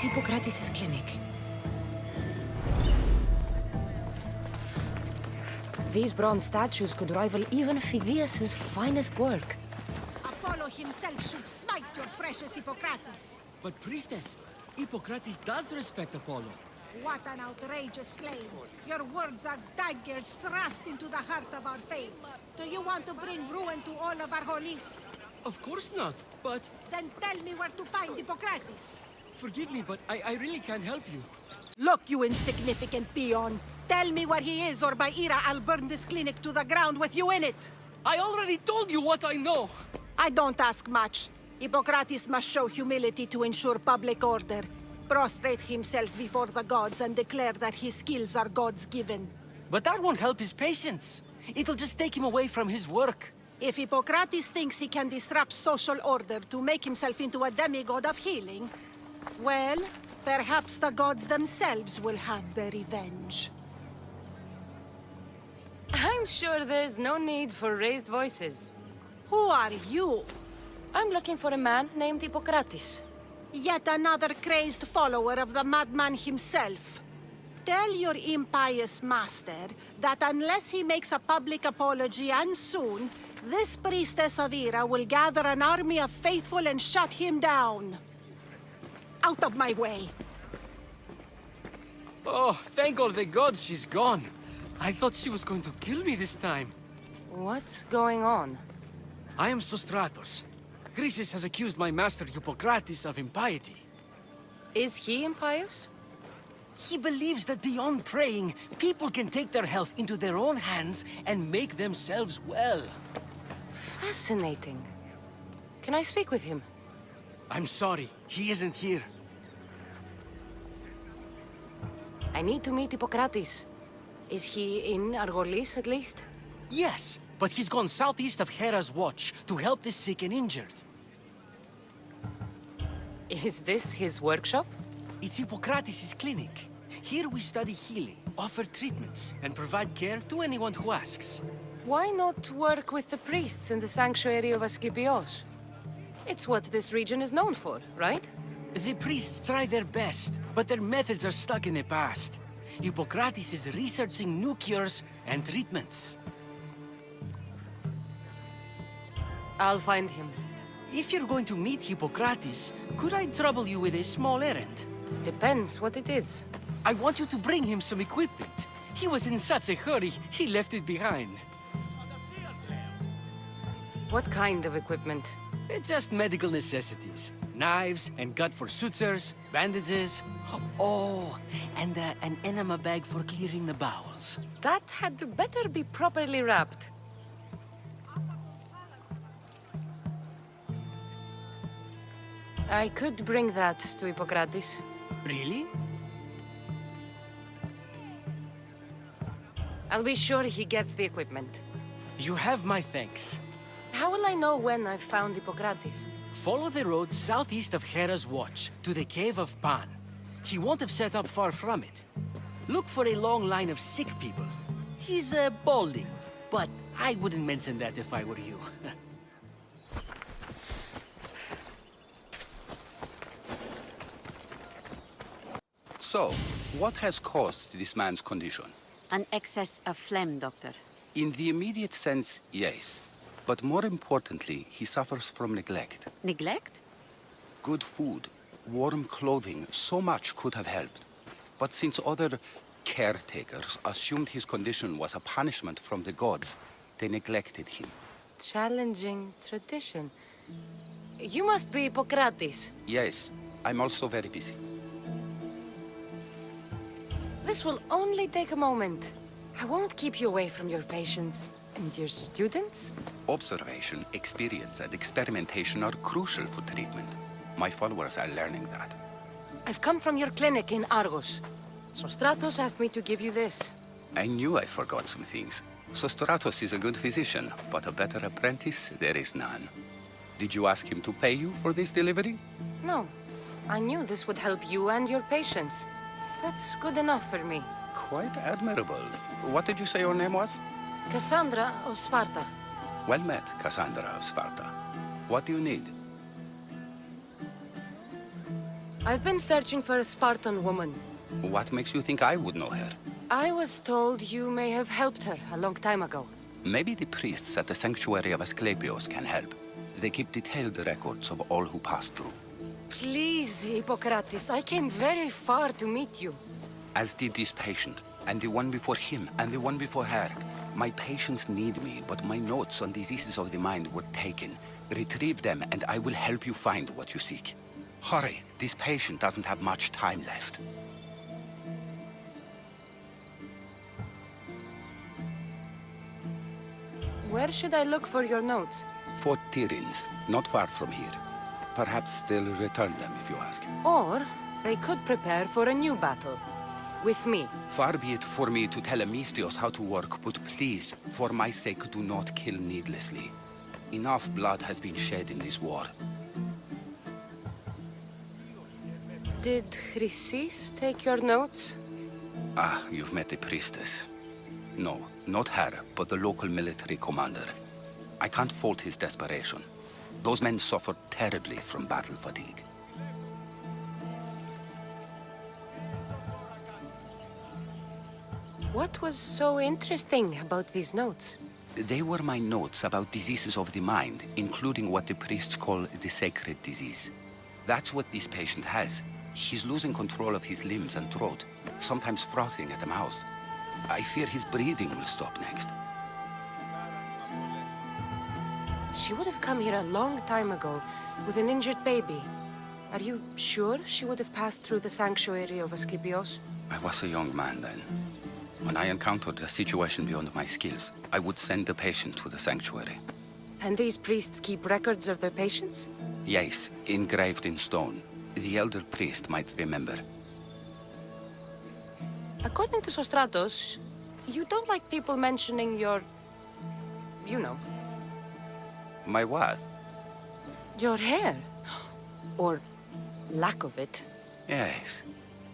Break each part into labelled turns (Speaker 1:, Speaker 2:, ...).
Speaker 1: Hippocrates' clinic. These bronze statues could rival even Phidias' finest work.
Speaker 2: Apollo himself should smite your precious Hippocrates.
Speaker 3: But priestess, Hippocrates does respect Apollo.
Speaker 2: What an outrageous claim. Your words are daggers thrust into the heart of our faith. Do you want to bring ruin to all of our holies?
Speaker 3: Of course not, but...
Speaker 2: Then tell me where to find Hippocrates.
Speaker 3: Forgive me, but I really can't help you.
Speaker 2: Look, you insignificant peon. Tell me where he is, or by Ira, I'll burn this clinic to the ground with you in it.
Speaker 3: I already told you what I know!
Speaker 2: I don't ask much. Hippocrates must show humility to ensure public order. Prostrate himself before the gods and declare that his skills are God's given.
Speaker 3: But that won't help his patients. It'll just take him away from his work.
Speaker 2: If Hippocrates thinks he can disrupt social order to make himself into a demigod of healing, well, perhaps the gods themselves will have their revenge.
Speaker 1: I'm sure there's no need for raised voices.
Speaker 2: Who are you?
Speaker 1: I'm looking for a man named Hippocrates.
Speaker 2: Yet another crazed follower of the madman himself. Tell your impious master that unless he makes a public apology, and soon, this priestess of Ira will gather an army of faithful and shut him down. Out of my way!
Speaker 3: Oh, thank all the gods she's gone. I thought she was going to kill me this time.
Speaker 1: What's going on?
Speaker 3: I am Sostratos. Chrysis has accused my master Hippocrates of impiety.
Speaker 1: Is he impious?
Speaker 3: He believes that beyond praying, people can take their health into their own hands and make themselves well.
Speaker 1: Fascinating. Can I speak with him?
Speaker 3: I'm sorry, he isn't here.
Speaker 1: I need to meet Hippocrates. Is he in Argolis, at least?
Speaker 3: Yes, but he's gone southeast of Hera's watch to help the sick and injured.
Speaker 1: Is this his workshop?
Speaker 3: It's Hippocrates' clinic. Here we study healing, offer treatments, and provide care to anyone who asks.
Speaker 1: Why not work with the priests in the sanctuary of Asclepios? It's what this region is known for, right?
Speaker 3: The priests try their best, but their methods are stuck in the past. Hippocrates is researching new cures and treatments.
Speaker 1: I'll find him.
Speaker 3: If you're going to meet Hippocrates, could I trouble you with a small errand?
Speaker 1: Depends what it is.
Speaker 3: I want you to bring him some equipment. He was in such a hurry, he left it behind.
Speaker 1: What kind of equipment?
Speaker 3: Just medical necessities. Knives and gut for sutures, bandages. Oh, and an enema bag for clearing the bowels.
Speaker 1: That had better be properly wrapped. I could bring that to Hippocrates.
Speaker 3: Really?
Speaker 1: I'll be sure he gets the equipment.
Speaker 3: You have my thanks.
Speaker 1: How will I know when I've found Hippocrates?
Speaker 3: Follow the road southeast of Hera's watch to the cave of Pan. He won't have set up far from it. Look for a long line of sick people. He's balding, but I wouldn't mention that if I were you.
Speaker 4: So, what has caused this man's condition?
Speaker 5: An excess of phlegm, Doctor.
Speaker 4: In the immediate sense, yes. But more importantly, he suffers from neglect.
Speaker 5: Neglect?
Speaker 4: Good food, warm clothing, so much could have helped. But since other caretakers assumed his condition was a punishment from the gods, they neglected him.
Speaker 1: Challenging tradition. You must be Hippocrates.
Speaker 4: Yes, I'm also very busy.
Speaker 1: This will only take a moment. I won't keep you away from your patients. And your students?
Speaker 4: Observation, experience, and experimentation are crucial for treatment. My followers are learning that.
Speaker 1: I've come from your clinic in Argos. Sostratos asked me to give you this.
Speaker 4: I knew I forgot some things. Sostratos is a good physician, but a better apprentice there is none. Did you ask him to pay you for this delivery?
Speaker 1: No. I knew this would help you and your patients. That's good enough for me.
Speaker 4: Quite admirable. What did you say your name was?
Speaker 1: Cassandra of Sparta.
Speaker 4: Well met, Cassandra of Sparta. What do you need?
Speaker 1: I've been searching for a Spartan woman.
Speaker 4: What makes you think I would know her?
Speaker 1: I was told you may have helped her a long time ago.
Speaker 4: Maybe the priests at the sanctuary of Asclepios can help. They keep detailed records of all who passed through.
Speaker 1: Please, Hippocrates, I came very far to meet you.
Speaker 4: As did this patient, and the one before him, and the one before her. My patients need me, but my notes on diseases of the mind were taken. Retrieve them, and I will help you find what you seek. Hurry, this patient doesn't have much time left.
Speaker 1: Where should I look for your notes?
Speaker 4: For Tyrins, not far from here. Perhaps they'll return them if you ask.
Speaker 1: Or they could prepare for a new battle. With me.
Speaker 4: Far be it for me to tell Amistios how to work, but please, for my sake, do not kill needlessly. Enough blood has been shed in this war.
Speaker 1: Did Chrysis take your notes?
Speaker 4: Ah, you've met the priestess. No, not her, but the local military commander. I can't fault his desperation. Those men suffered terribly from battle fatigue.
Speaker 1: What was so interesting about these notes?
Speaker 4: They were my notes about diseases of the mind, including what the priests call the sacred disease. That's what this patient has. He's losing control of his limbs and throat, sometimes frothing at the mouth. I fear his breathing will stop next.
Speaker 1: She would have come here a long time ago with an injured baby. Are you sure she would have passed through the sanctuary of Asclepios?
Speaker 4: I was a young man then. When I encountered a situation beyond my skills, I would send the patient to the sanctuary.
Speaker 1: And these priests keep records of their patients?
Speaker 4: Yes, engraved in stone. The elder priest might remember.
Speaker 1: According to Sostratos, you don't like people mentioning your... you know.
Speaker 4: My what?
Speaker 1: Your hair. Or lack of it.
Speaker 4: Yes,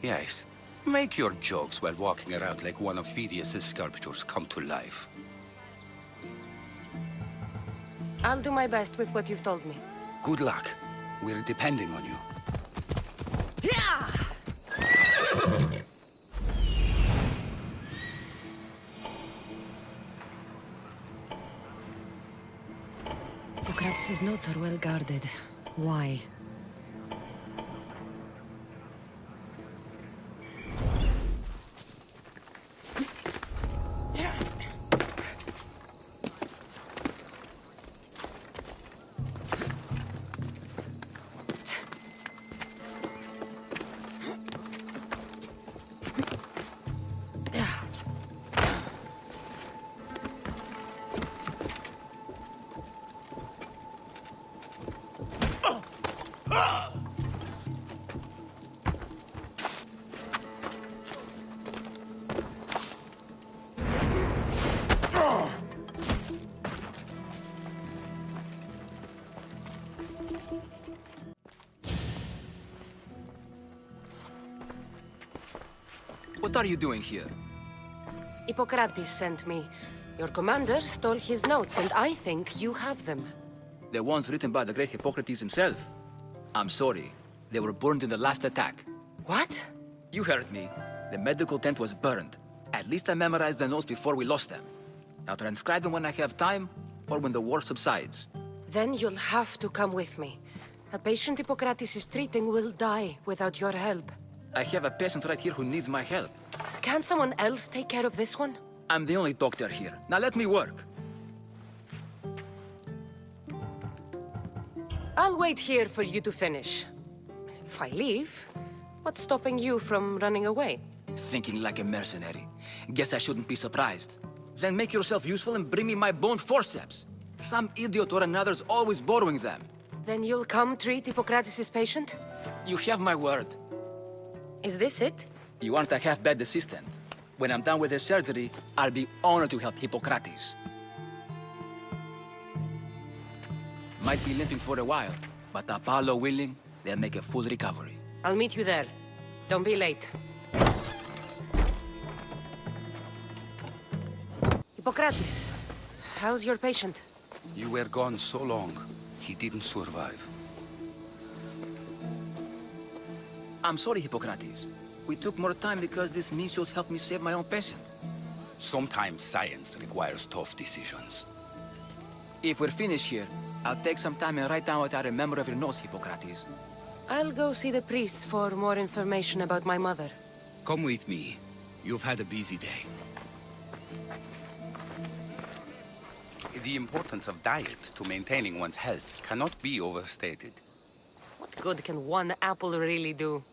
Speaker 4: yes. Make your jokes while walking around like one of Phidias' sculptures come to life.
Speaker 1: I'll do my best with what you've told me.
Speaker 4: Good luck. We're depending on you.
Speaker 1: Yeah! Hippocrates' notes are well guarded. Why?
Speaker 6: What are you doing here?
Speaker 1: Hippocrates sent me. Your commander stole his notes, and I think you have them.
Speaker 6: The ones written by the great Hippocrates himself. I'm sorry. They were burned in the last attack.
Speaker 1: What?
Speaker 6: You heard me. The medical tent was burned. At least I memorized the notes before we lost them. I'll transcribe them when I have time, or when the war subsides.
Speaker 1: Then you'll have to come with me. A patient Hippocrates is treating will die without your help.
Speaker 6: I have a patient right here who needs my help.
Speaker 1: Can't someone else take care of this one?
Speaker 6: I'm the only doctor here. Now let me work.
Speaker 1: I'll wait here for you to finish. If I leave, what's stopping you from running away?
Speaker 6: Thinking like a mercenary. Guess I shouldn't be surprised. Then make yourself useful and bring me my bone forceps. Some idiot or another's always borrowing them.
Speaker 1: Then you'll come treat Hippocrates' patient?
Speaker 6: You have my word.
Speaker 1: Is this it?
Speaker 6: You aren't a half-bad assistant. When I'm done with the surgery, I'll be honored to help Hippocrates. Might be limping for a while, but Apollo willing, they'll make a full recovery.
Speaker 1: I'll meet you there. Don't be late. Hippocrates, how's your patient?
Speaker 4: You were gone so long, he didn't survive.
Speaker 6: I'm sorry, Hippocrates. We took more time because this measles helped me save my own patient.
Speaker 4: Sometimes science requires tough decisions.
Speaker 6: If we're finished here, I'll take some time and write down what I remember of your notes, Hippocrates.
Speaker 1: I'll go see the priest for more information about my mother.
Speaker 4: Come with me. You've had a busy day. The importance of diet to maintaining one's health cannot be overstated.
Speaker 1: What good can one apple really do?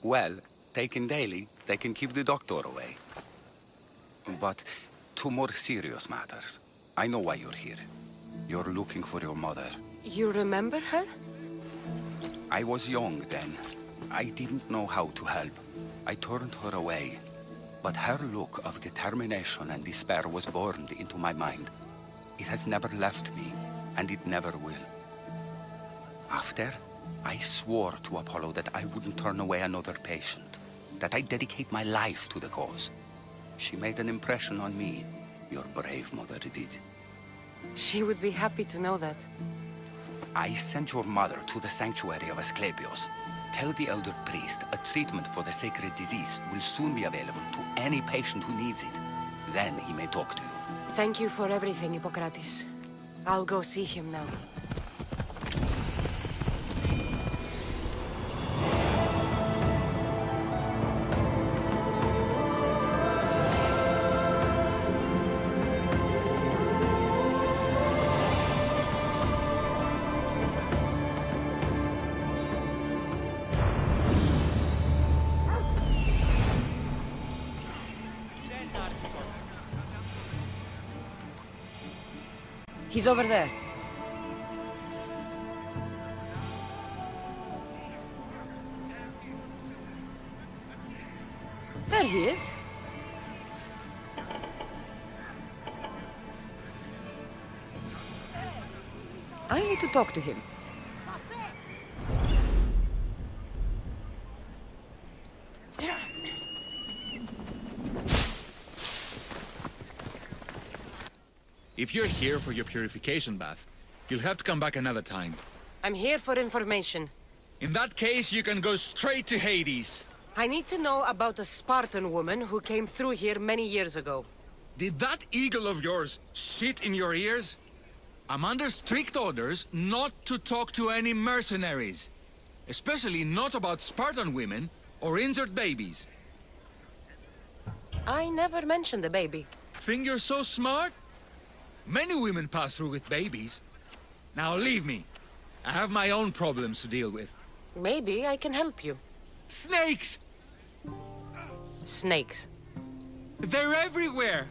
Speaker 4: Well, taken daily, they can keep the doctor away. But to more serious matters. I know why you're here. You're looking for your mother.
Speaker 1: You remember her?
Speaker 4: I was young then. I didn't know how to help. I turned her away. But her look of determination and despair was burned into my mind. It has never left me, and it never will. After, I swore to Apollo that I wouldn't turn away another patient, that I'd dedicate my life to the cause. She made an impression on me. Your brave mother did.
Speaker 1: She would be happy to know that.
Speaker 4: I sent your mother to the sanctuary of Asclepios. Tell the elder priest a treatment for the sacred disease will soon be available to any patient who needs it. Then he may talk to you.
Speaker 1: Thank you for everything, Hippocrates. I'll go see him now. He's over there. There he is. I need to talk to him.
Speaker 7: If you're here for your purification bath, you'll have to come back another time.
Speaker 1: I'm here for information.
Speaker 7: In that case, you can go straight to Hades.
Speaker 1: I need to know about a Spartan woman who came through here many years ago.
Speaker 7: Did that eagle of yours shit in your ears? I'm under strict orders not to talk to any mercenaries. Especially not about Spartan women or injured babies.
Speaker 1: I never mentioned a baby.
Speaker 7: Think you're so smart? Many women pass through with babies. Now leave me. I have my own problems to deal with.
Speaker 1: Maybe I can help you.
Speaker 7: Snakes!
Speaker 1: Snakes.
Speaker 7: They're everywhere!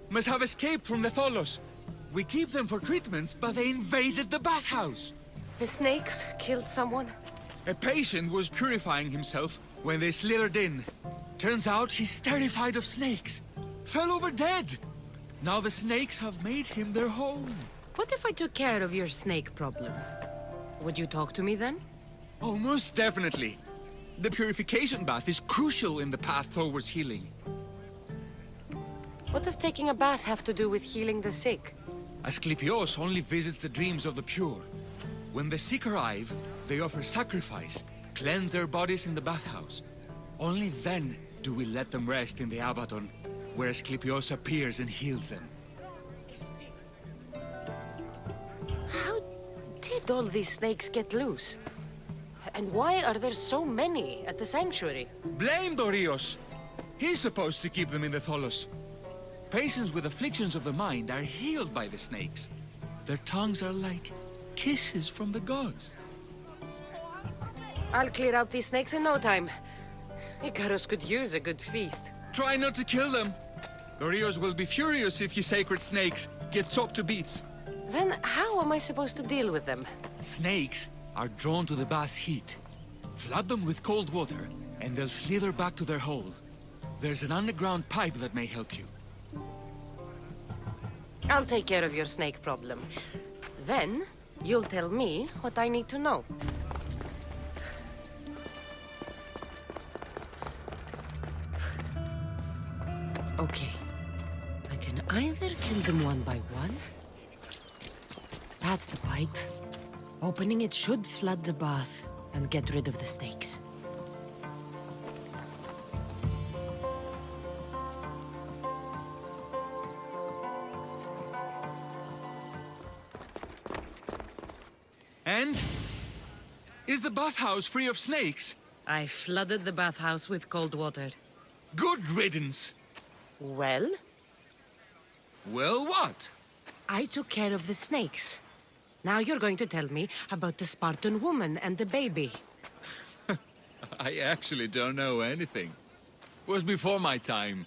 Speaker 7: Must have escaped from the Tholos. We keep them for treatments, but they invaded the bathhouse.
Speaker 1: The snakes killed someone?
Speaker 7: A patient was purifying himself when they slithered in. Turns out he's terrified of snakes. Fell over dead. Now the snakes have made him their home.
Speaker 1: What if I took care of your snake problem? Would you talk to me then?
Speaker 7: Oh, most definitely. The purification bath is crucial in the path towards healing.
Speaker 1: What does taking a bath have to do with healing the sick?
Speaker 7: Asclepios only visits the dreams of the pure. When the sick arrive, they offer sacrifice, cleanse their bodies in the bathhouse. Only then do we let them rest in the Abaddon, where Asclepios appears and heals them.
Speaker 1: How did all these snakes get loose? And why are there so many at the sanctuary?
Speaker 7: Blame Dorios! He's supposed to keep them in the Tholos. Patients with afflictions of the mind are healed by the snakes. Their tongues are like kisses from the gods.
Speaker 1: I'll clear out these snakes in no time. Icarus could use a good feast.
Speaker 7: Try not to kill them. Dorios will be furious if you sacred snakes get chopped to bits.
Speaker 1: Then how am I supposed to deal with them?
Speaker 7: Snakes are drawn to the bath's heat. Flood them with cold water, and they'll slither back to their hole. There's an underground pipe that may help you.
Speaker 1: I'll take care of your snake problem. Then, you'll tell me what I need to know. Okay. I can either kill them one by one. That's the pipe. Opening it should flood the bath. and get rid of the snakes.
Speaker 7: And? Is the bathhouse free of snakes?
Speaker 1: I flooded the bathhouse with cold water.
Speaker 7: Good riddance.
Speaker 1: Well,
Speaker 7: Well, what?
Speaker 1: I took care of the snakes. Now you're going to tell me about the Spartan woman and the baby.
Speaker 7: I actually don't know anything. It was before my time.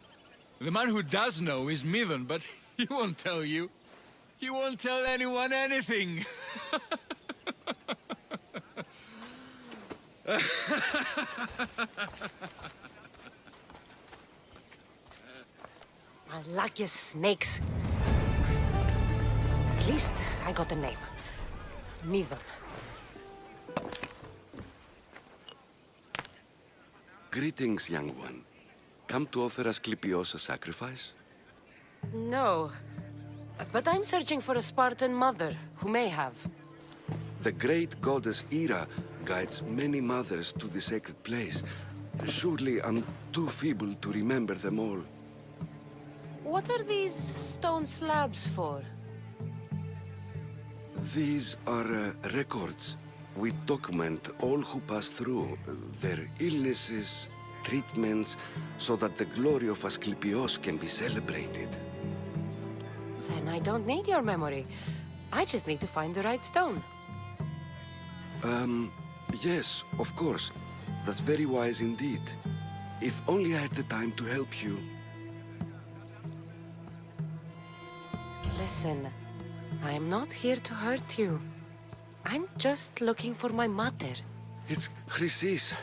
Speaker 7: The man who does know is Midon, but he won't tell you. He won't tell anyone anything.
Speaker 1: I like your snakes. At least I got a name. Midon.
Speaker 8: Greetings, young one. Come to offer Asclepios a sacrifice?
Speaker 1: No. But I'm searching for a Spartan mother who may have.
Speaker 8: The great goddess Hera guides many mothers to the sacred place. Surely I'm too feeble to remember them all.
Speaker 1: What are these stone slabs for?
Speaker 8: These are records. We document all who pass through, their illnesses, treatments, so that the glory of Asclepios can be celebrated.
Speaker 1: Then I don't need your memory. I just need to find the right stone.
Speaker 8: Yes, of course. That's very wise indeed. If only I had the time to help you.
Speaker 1: Listen, I'm not here to hurt you. I'm just looking for my mother.
Speaker 8: It's Chrysis.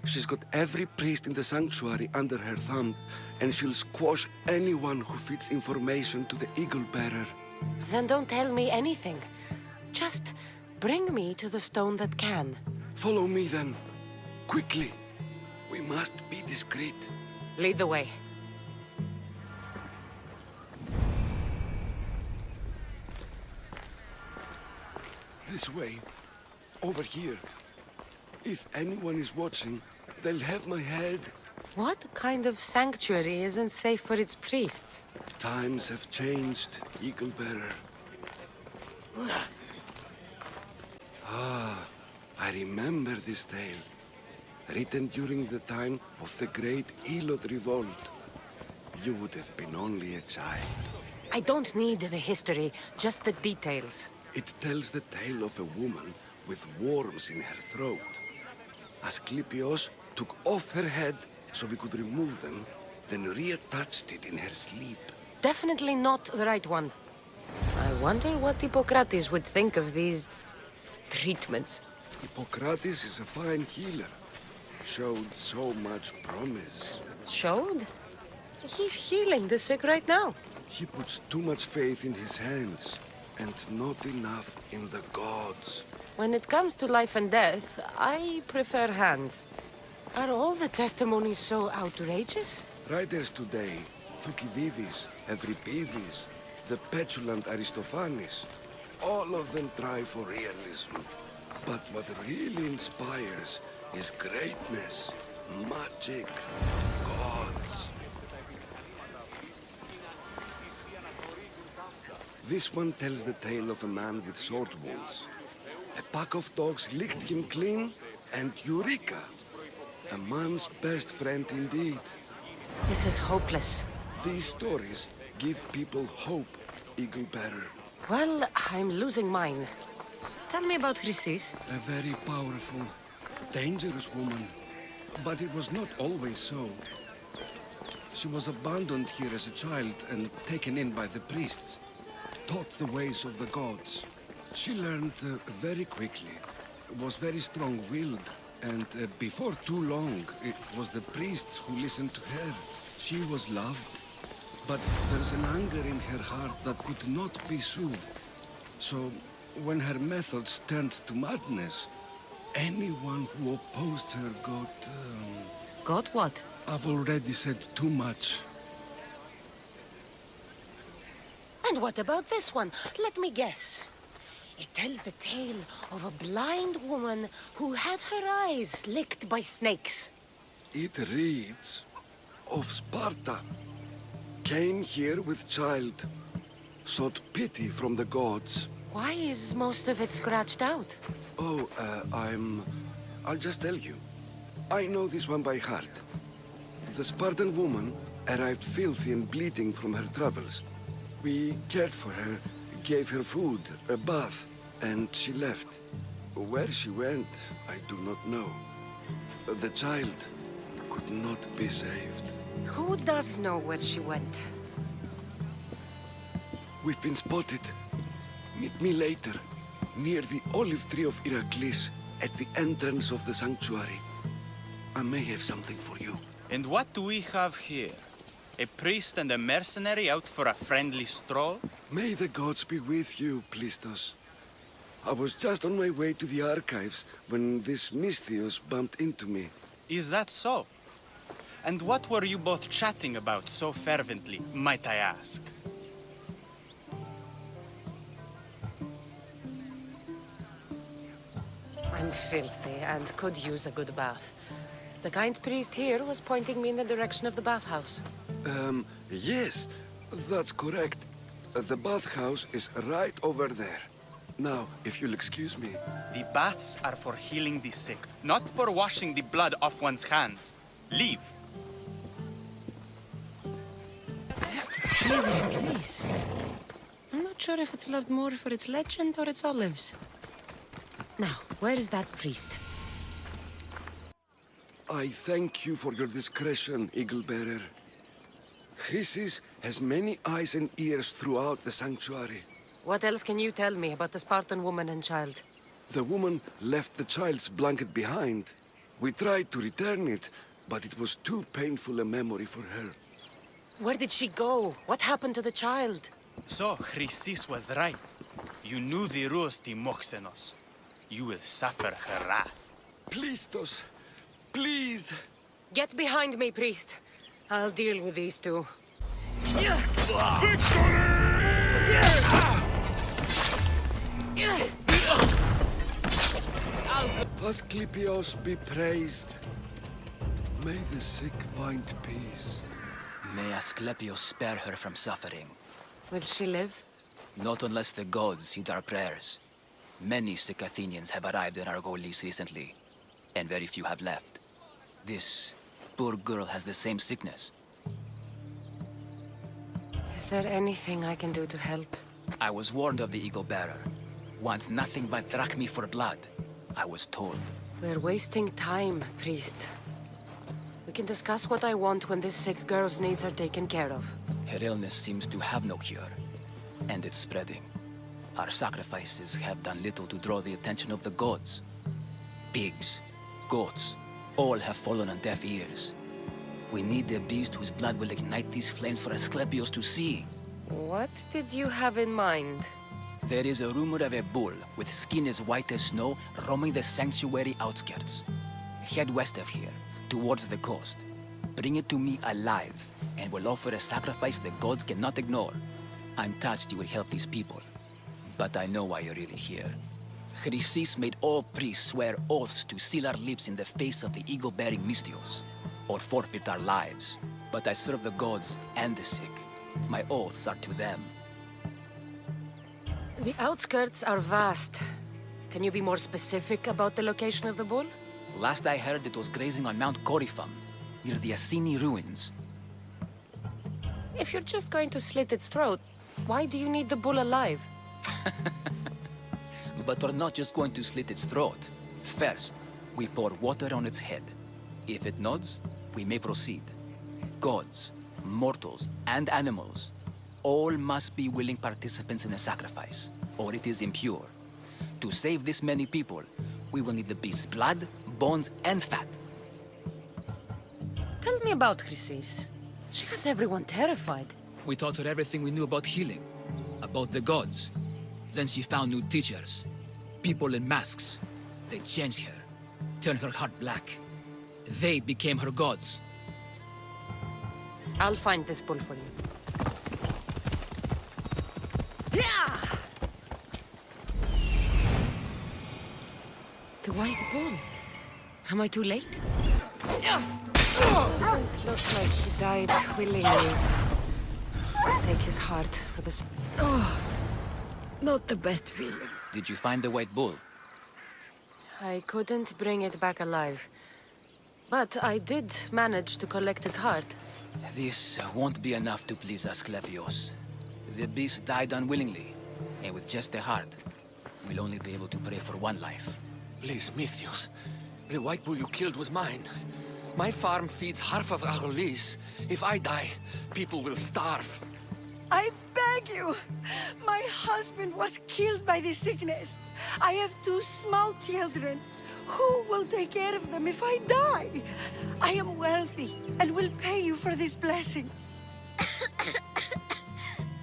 Speaker 8: She's got every priest in the sanctuary under her thumb, and she'll squash anyone who feeds information to the Eagle Bearer.
Speaker 1: Then don't tell me anything. Just bring me to the stone that can.
Speaker 8: Follow me then. Quickly. We must be discreet.
Speaker 1: Lead the way.
Speaker 8: This way. Over here. If anyone is watching, they'll have my head.
Speaker 1: What kind of sanctuary isn't safe for its priests?
Speaker 8: Times have changed, Eagle Bearer. I remember this tale. Written during the time of the great Elot revolt. You would have been only a child.
Speaker 1: I don't need the history, just the details.
Speaker 8: It tells the tale of a woman with worms in her throat. Asclepios took off her head so we could remove them, then reattached it in her sleep.
Speaker 1: Definitely not the right one. I wonder what Hippocrates would think of these treatments.
Speaker 8: Hippocrates is a fine healer. Showed so much promise.
Speaker 1: Showed? He's healing the sick right now.
Speaker 8: He puts too much faith in his hands, and not enough in the gods.
Speaker 1: When it comes to life and death, I prefer hands. Are all the testimonies so outrageous?
Speaker 8: Writers today, Thucydides, Euripides, the petulant Aristophanes, all of them try for realism. But what really inspires is greatness, magic, gods. This one tells the tale of a man with sword wounds. A pack of dogs licked him clean, and Eureka! A man's best friend indeed.
Speaker 1: This is hopeless.
Speaker 8: These stories give people hope, Eagle Bearer.
Speaker 1: Well, I'm losing mine. Tell me about Chrysis.
Speaker 8: A very powerful, dangerous woman. But it was not always so. She was abandoned here as a child and taken in by the priests. Taught the ways of the gods. She learned very quickly. Was very strong-willed. And before too long, it was the priests who listened to her. She was loved. But there's an anger in her heart that could not be soothed. So, when her methods turned to madness, anyone who opposed her got...
Speaker 1: Got what?
Speaker 8: I've already said too much.
Speaker 1: And what about this one? Let me guess. It tells the tale of a blind woman who had her eyes licked by snakes.
Speaker 8: It reads of Sparta. Came here with child. Sought pity from the gods.
Speaker 1: Why is most of it scratched out?
Speaker 8: Oh, I'll just tell you. I know this one by heart. The Spartan woman arrived filthy and bleeding from her travels. We cared for her, gave her food, a bath, and she left. Where she went, I do not know. The child could not be saved.
Speaker 1: Who does know where she went?
Speaker 8: We've been spotted. Meet me later, near the olive tree of Heracles, at the entrance of the sanctuary. I may have something for you.
Speaker 9: And what do we have here? A priest and a mercenary out for a friendly stroll?
Speaker 8: May the gods be with you, Plistos. I was just on my way to the archives when this Misthios bumped into me.
Speaker 9: Is that so? And what were you both chatting about so fervently, might I ask?
Speaker 1: I'm filthy and could use a good bath. The kind priest here was pointing me in the direction of the bathhouse.
Speaker 8: Yes, that's correct. The bathhouse is right over there. Now, if you'll excuse me.
Speaker 9: The baths are for healing the sick, not for washing the blood off one's hands. Leave.
Speaker 1: The tree of Heracles. I'm not sure if it's loved more for its legend or its olives. Now, where is that priest?
Speaker 8: I thank you for your discretion, Eagle-bearer. Chrysis has many eyes and ears throughout the sanctuary.
Speaker 1: What else can you tell me about the Spartan woman and child?
Speaker 8: The woman left the child's blanket behind. We tried to return it, but it was too painful a memory for her.
Speaker 1: Where did she go? What happened to the child?
Speaker 9: So, Chrysis was right. You knew the rules, Timoxenos. You will suffer her wrath.
Speaker 8: Plistos, please!
Speaker 1: Get behind me, priest. I'll deal with these two.
Speaker 8: Asclepios be praised. May the sick find peace.
Speaker 6: May Asclepius spare her from suffering.
Speaker 1: Will she live?
Speaker 6: Not unless the gods heed our prayers. Many sick Athenians have arrived in Argolis recently, and very few have left. This poor girl has the same sickness.
Speaker 1: Is there anything I can do to help?
Speaker 6: I was warned of the Eagle-bearer. Wants nothing but drachmi for blood, I was told.
Speaker 1: We're wasting time, priest. We can discuss what I want when this sick girl's needs are taken care of.
Speaker 6: Her illness seems to have no cure, and it's spreading. Our sacrifices have done little to draw the attention of the gods. Pigs, goats, all have fallen on deaf ears. We need a beast whose blood will ignite these flames for Asclepios to see.
Speaker 1: What did you have in mind?
Speaker 6: There is a rumor of a bull with skin as white as snow roaming the sanctuary outskirts. Head west of here, towards the coast. Bring it to me alive, and we'll offer a sacrifice the gods cannot ignore. I'm touched you will help these people, but I know why you're really here. Chrysis made all priests swear oaths to seal our lips in the face of the eagle-bearing Misthios, or forfeit our lives. But I serve the gods and the sick. My oaths are to them.
Speaker 1: The outskirts are vast. Can you be more specific about the location of the bull?
Speaker 6: Last I heard, it was grazing on Mount Corifum, near the Assini ruins.
Speaker 1: If you're just going to slit its throat, why do you need the bull alive?
Speaker 6: But we're not just going to slit its throat. First, we pour water on its head. If it nods, we may proceed. Gods, mortals, and animals, all must be willing participants in a sacrifice, or it is impure. To save this many people, we will need the beast's blood, bones, and fat.
Speaker 1: Tell me about Chrysis. She has everyone terrified.
Speaker 6: We taught her everything we knew about healing, about the gods. Then she found new teachers, people in masks. They changed her, turned her heart black. They became her gods.
Speaker 1: I'll find this bull for you. Yeah! The white bull. Am I too late? Doesn't look like he died willingly. Take his heart for the... Oh, not the best feeling.
Speaker 6: Did you find the white bull?
Speaker 1: I couldn't bring it back alive. But I did manage to collect its heart.
Speaker 6: This won't be enough to please Asclepios. The beast died unwillingly, and with just the heart, we'll only be able to pray for one life.
Speaker 10: Please, Mythios. The white bull you killed was mine. My farm feeds half of Arolis. If I die, people will starve.
Speaker 11: I beg you! My husband was killed by this sickness. I have 2 small children. Who will take care of them if I die? I am wealthy and will pay you for this blessing.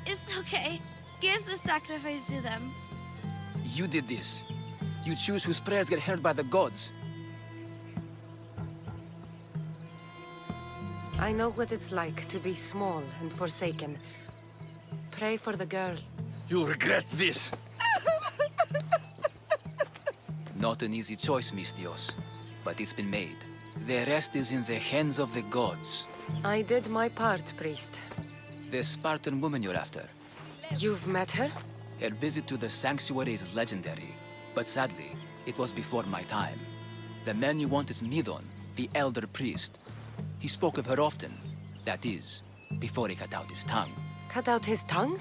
Speaker 12: It's okay. Give the sacrifice to them.
Speaker 6: You did this. You choose whose prayers get heard by the gods.
Speaker 1: I know what it's like to be small and forsaken. Pray for the girl.
Speaker 10: You'll regret this.
Speaker 6: Not an easy choice, Mystios, but it's been made. The rest is in the hands of the gods.
Speaker 1: I did my part, priest.
Speaker 6: The Spartan woman you're after.
Speaker 1: You've met her?
Speaker 6: Her visit to the sanctuary is legendary, but sadly, it was before my time. The man you want is Nidon, the elder priest. He spoke of her often. That is, before he cut out his tongue.
Speaker 1: Cut out his tongue?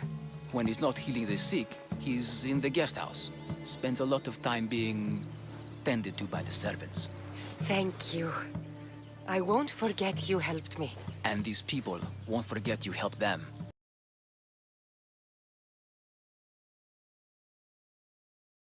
Speaker 6: When he's not healing the sick, he's in the guest house. Spends a lot of time being tended to by the servants.
Speaker 1: Thank you. I won't forget you helped me.
Speaker 6: And these people won't forget you helped them.